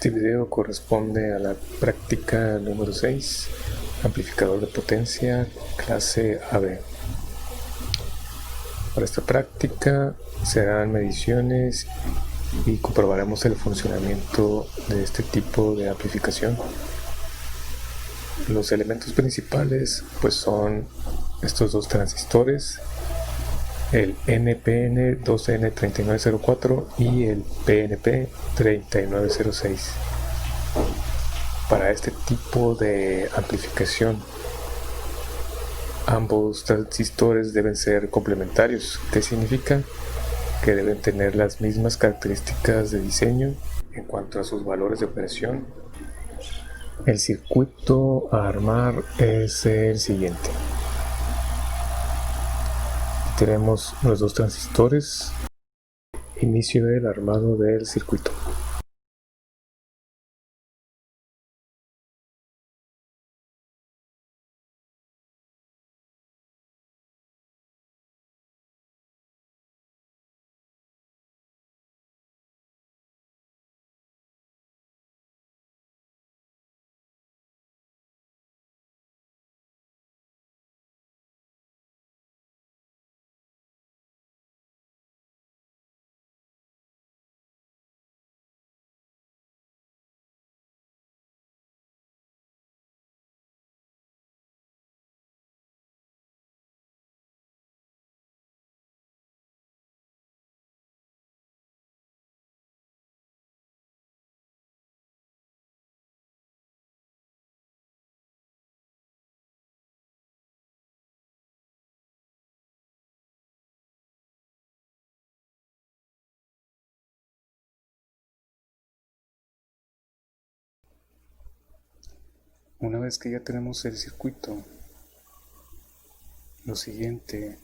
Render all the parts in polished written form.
Este video corresponde a la práctica número 6, amplificador de potencia clase AB. Para esta práctica se harán mediciones y comprobaremos el funcionamiento de este tipo de amplificación. Los elementos principales pues son estos dos transistores, el NPN2N3904 y el PNP3906. Para este tipo de amplificación, ambos transistores deben ser complementarios, que significa que deben tener las mismas características de diseño en cuanto a sus valores de operación. El circuito a armar es el siguiente. Tenemos los dos transistores. Inicio el armado del circuito. Una vez que ya tenemos el circuito, lo siguiente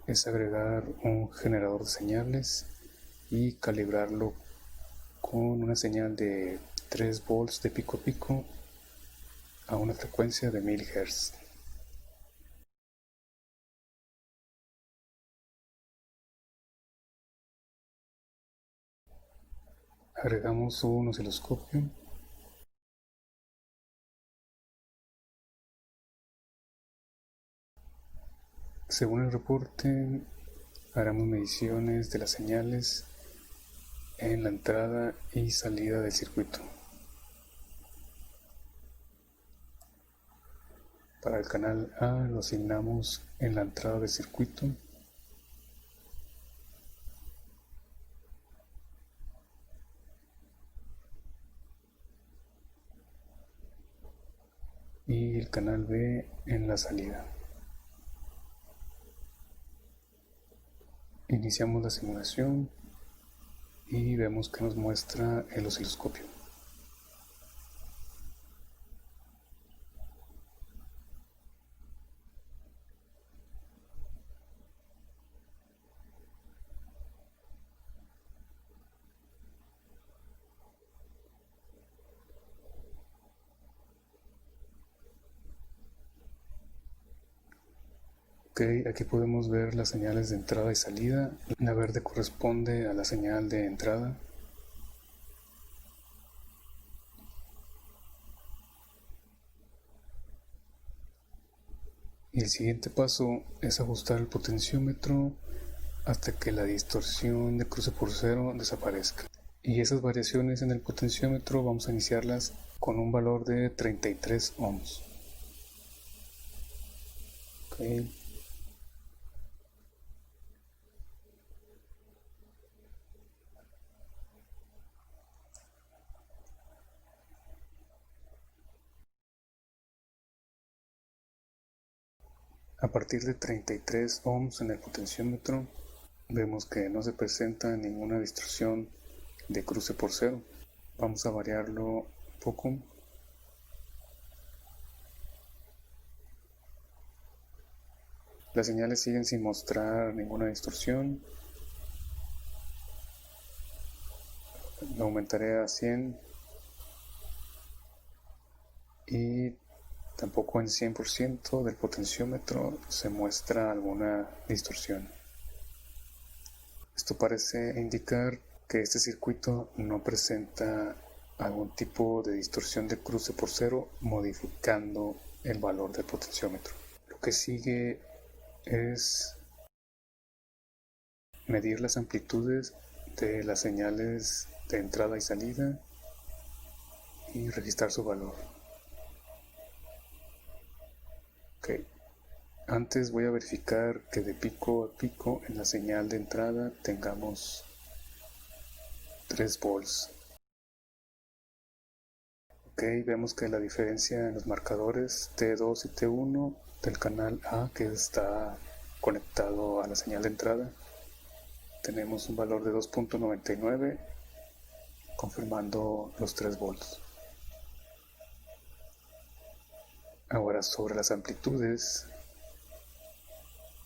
es agregar un generador de señales y calibrarlo con una señal de 3 volts de pico a pico a una frecuencia de 1000 Hz. Agregamos un osciloscopio . Según el reporte, haremos mediciones de las señales en la entrada y salida del circuito. Para el canal A lo asignamos en la entrada del circuito. Y el canal B en la salida. Iniciamos la simulación y vemos que nos muestra el osciloscopio. Ok, aquí podemos ver las señales de entrada y salida. La verde corresponde a la señal de entrada. Y el siguiente paso es ajustar el potenciómetro hasta que la distorsión de cruce por cero desaparezca. Y esas variaciones en el potenciómetro vamos a iniciarlas con un valor de 33 ohms. Okay. A partir de 33 ohms en el potenciómetro, vemos que no se presenta ninguna distorsión de cruce por cero. Vamos a variarlo un poco. Las señales siguen sin mostrar ninguna distorsión. Lo aumentaré a 100 y tampoco en 100% del potenciómetro se muestra alguna distorsión. Esto parece indicar que este circuito no presenta algún tipo de distorsión de cruce por cero modificando el valor del potenciómetro. Lo que sigue es medir las amplitudes de las señales de entrada y salida y registrar su valor. Ok. Antes voy a verificar que de pico a pico en la señal de entrada tengamos 3 volts. Ok, vemos que la diferencia en los marcadores T2 y T1 del canal A, que está conectado a la señal de entrada, tenemos un valor de 2.99, confirmando los 3 volts. Ahora, sobre las amplitudes,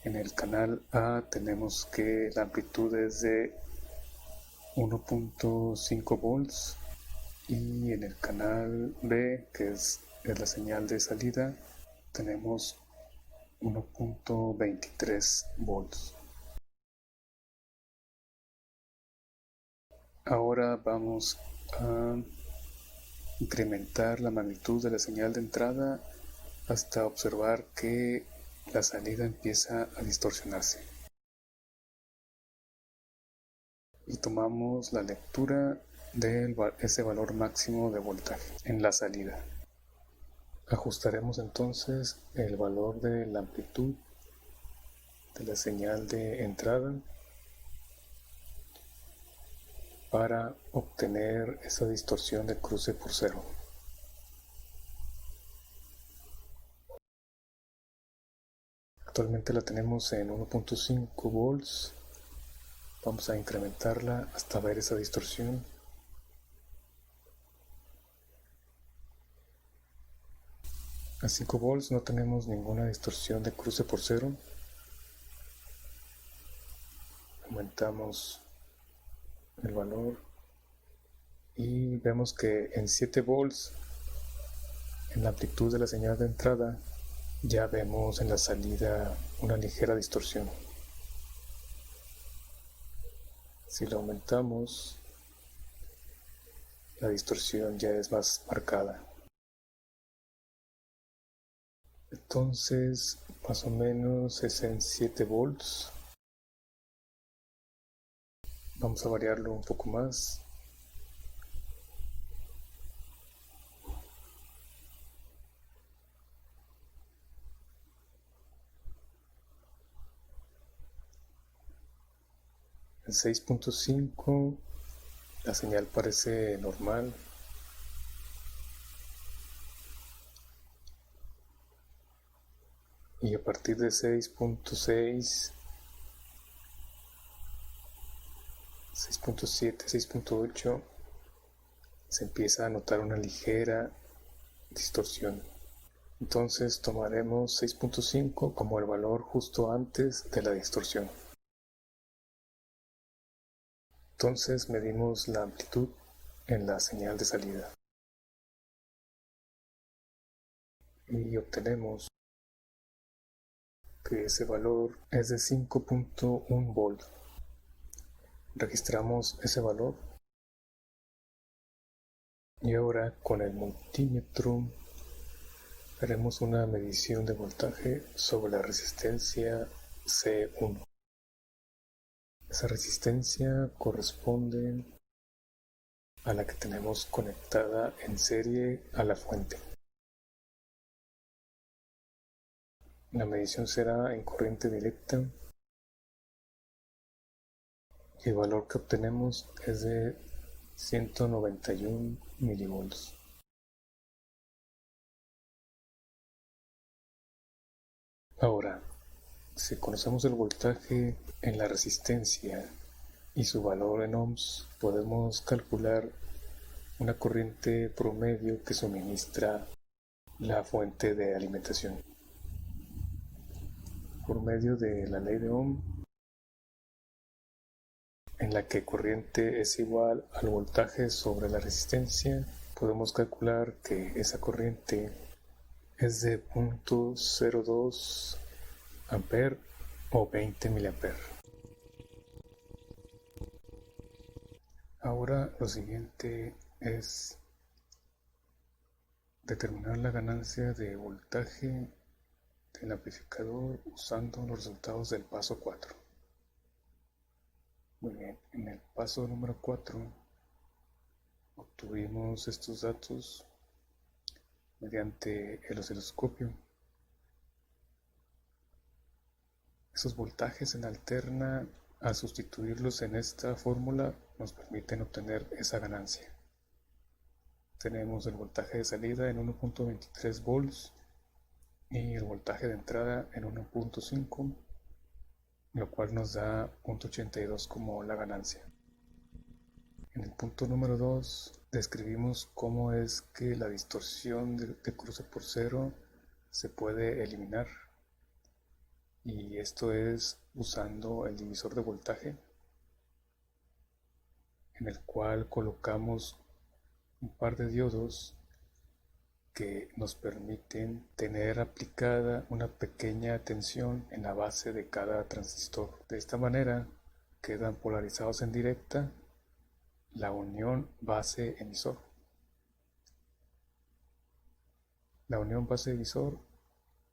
en el canal A tenemos que la amplitud es de 1.5 volts y en el canal B, que es la señal de salida, tenemos 1.23 volts. Ahora vamos a incrementar la magnitud de la señal de entrada hasta observar que la salida empieza a distorsionarse. Y tomamos la lectura de ese valor máximo de voltaje en la salida. Ajustaremos entonces el valor de la amplitud de la señal de entrada para obtener esa distorsión de cruce por cero. Actualmente la tenemos en 1.5 volts. Vamos a incrementarla hasta ver esa distorsión. A 5 volts no tenemos ninguna distorsión de cruce por cero. Aumentamos el valor y vemos que en 7 volts, en la amplitud de la señal de entrada, ya vemos en la salida una ligera distorsión. Si lo aumentamos, la distorsión ya es más marcada. Entonces, más o menos es en 7 volts. Vamos a variarlo un poco más. En 6.5 la señal parece normal. Y a partir de 6.6, 6.7, 6.8 se empieza a notar una ligera distorsión. Entonces tomaremos 6.5 como el valor justo antes de la distorsión. Entonces medimos la amplitud en la señal de salida y obtenemos que ese valor es de 5.1 volt. Registramos ese valor y ahora con el multímetro haremos una medición de voltaje sobre la resistencia C1. Esa resistencia corresponde a la que tenemos conectada en serie a la fuente. La medición será en corriente directa y el valor que obtenemos es de 191 milivolts. Ahora, si conocemos el voltaje en la resistencia y su valor en ohms, podemos calcular una corriente promedio que suministra la fuente de alimentación. Por medio de la ley de Ohm, en la que corriente es igual al voltaje sobre la resistencia, podemos calcular que esa corriente es de 0.02 amper o 20 miliamperes. Ahora lo siguiente es determinar la ganancia de voltaje del amplificador usando los resultados del paso 4. Muy bien, en el paso número 4 obtuvimos estos datos mediante el osciloscopio. Esos voltajes en alterna, al sustituirlos en esta fórmula, nos permiten obtener esa ganancia. Tenemos el voltaje de salida en 1.23 volts y el voltaje de entrada en 1.5, lo cual nos da 0.82 como la ganancia. En el punto número 2 describimos cómo es que la distorsión de cruce por cero se puede eliminar, y esto es usando el divisor de voltaje, en el cual colocamos un par de diodos que nos permiten tener aplicada una pequeña tensión en la base de cada transistor. De esta manera quedan polarizados en directa la unión base-emisor. La unión base-emisor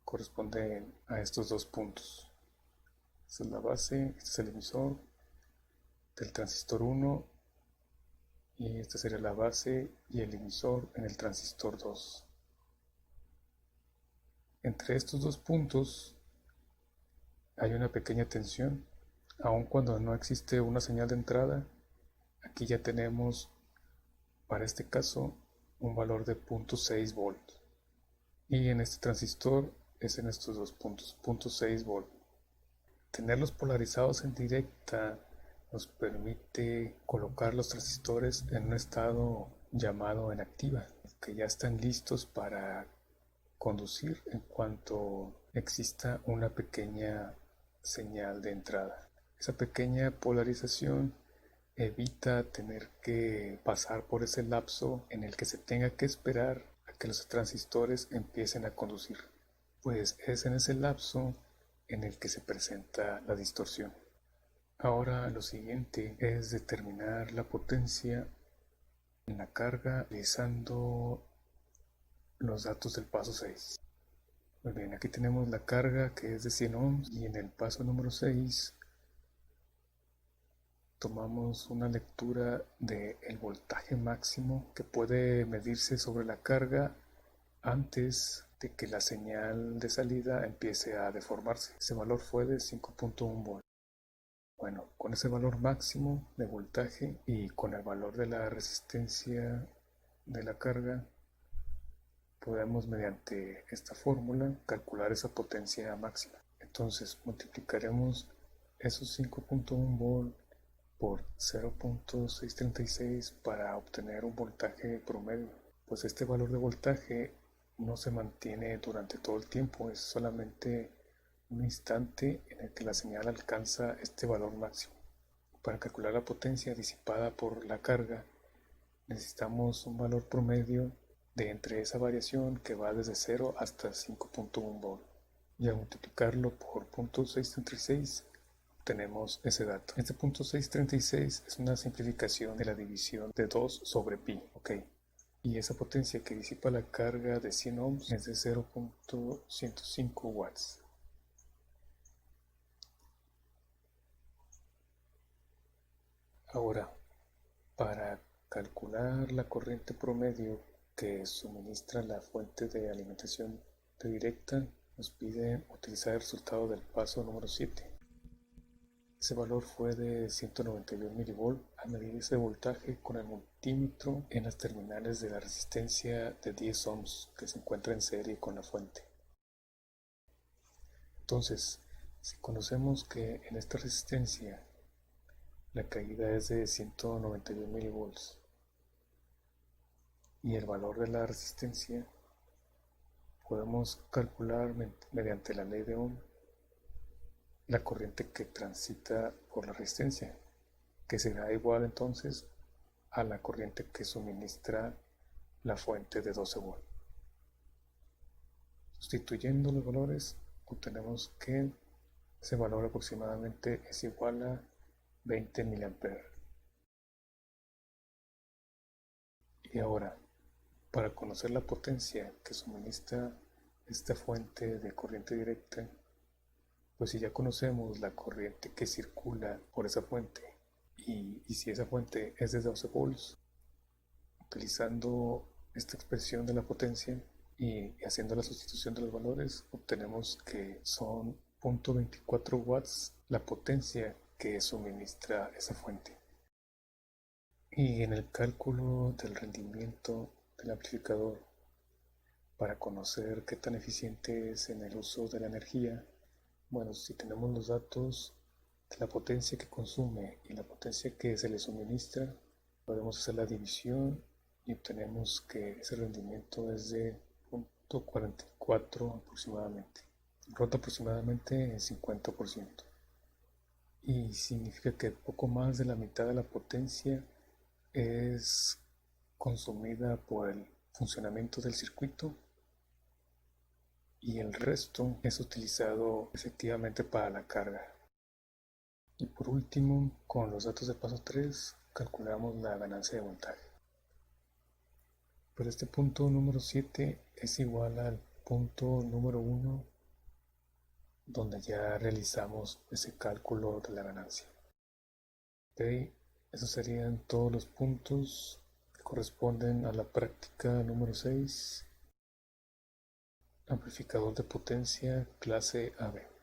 corresponde a estos dos puntos. Esta es la base, este es el emisor del transistor 1 y esta sería la base y el emisor en el transistor 2. Entre estos dos puntos hay una pequeña tensión, aun cuando no existe una señal de entrada. Aquí ya tenemos, para este caso, un valor de 0.6 volts. Y en este transistor es en estos dos puntos, 0.6 volts. Tenerlos polarizados en directa nos permite colocar los transistores en un estado llamado en activa, que ya están listos para conducir en cuanto exista una pequeña señal de entrada. Esa pequeña polarización evita tener que pasar por ese lapso en el que se tenga que esperar a que los transistores empiecen a conducir, pues es en ese lapso en el que se presenta la distorsión. Ahora lo siguiente es determinar la potencia en la carga utilizando los datos del paso 6. Muy bien, aquí tenemos la carga que es de 100 ohms y en el paso número 6 tomamos una lectura del voltaje máximo que puede medirse sobre la carga antes de que la señal de salida empiece a deformarse. Ese valor fue de 5.1 volts. Bueno, con ese valor máximo de voltaje y con el valor de la resistencia de la carga, podemos mediante esta fórmula calcular esa potencia máxima. Entonces multiplicaremos esos 5.1 volts por 0.636 para obtener un voltaje promedio. Pues este valor de voltaje no se mantiene durante todo el tiempo, es solamente un instante en el que la señal alcanza este valor máximo. Para calcular la potencia disipada por la carga, necesitamos un valor promedio de entre esa variación que va desde 0 hasta 5.1 volts. Y al multiplicarlo por 0.636 tenemos ese dato. Este 0.636 es una simplificación de la división de 2 sobre pi, ¿ok? Y esa potencia que disipa la carga de 100 ohms es de 0.105 watts. Ahora, para calcular la corriente promedio que suministra la fuente de alimentación directa, nos pide utilizar el resultado del paso número 7. Ese valor fue de 191 mV al medir ese voltaje con el multímetro en las terminales de la resistencia de 10 ohms que se encuentra en serie con la fuente. Entonces, si conocemos que en esta resistencia la caída es de 191 mV y el valor de la resistencia, podemos calcular mediante la ley de Ohm la corriente que transita por la resistencia, que será igual entonces a la corriente que suministra la fuente de 12 volts. Sustituyendo los valores, obtenemos que ese valor aproximadamente es igual a 20 mA. Y ahora, para conocer la potencia que suministra esta fuente de corriente directa, pues si ya conocemos la corriente que circula por esa fuente y si esa fuente es de 12 volts, utilizando esta expresión de la potencia y haciendo la sustitución de los valores, obtenemos que son 0.24 watts la potencia que suministra esa fuente. Y en el cálculo del rendimiento del amplificador, para conocer qué tan eficiente es en el uso de la energía, bueno, si tenemos los datos de la potencia que consume y la potencia que se le suministra, podemos hacer la división y obtenemos que ese rendimiento es de 0.44 aproximadamente, rota aproximadamente en 50%. Y significa que poco más de la mitad de la potencia es consumida por el funcionamiento del circuito y el resto es utilizado efectivamente para la carga. Y por último, con los datos de paso 3, calculamos la ganancia de voltaje. Pero este punto número 7 es igual al punto número 1, donde ya realizamos ese cálculo de la ganancia. Ok, esos serían todos los puntos que corresponden a la práctica número 6, amplificador de potencia clase AB.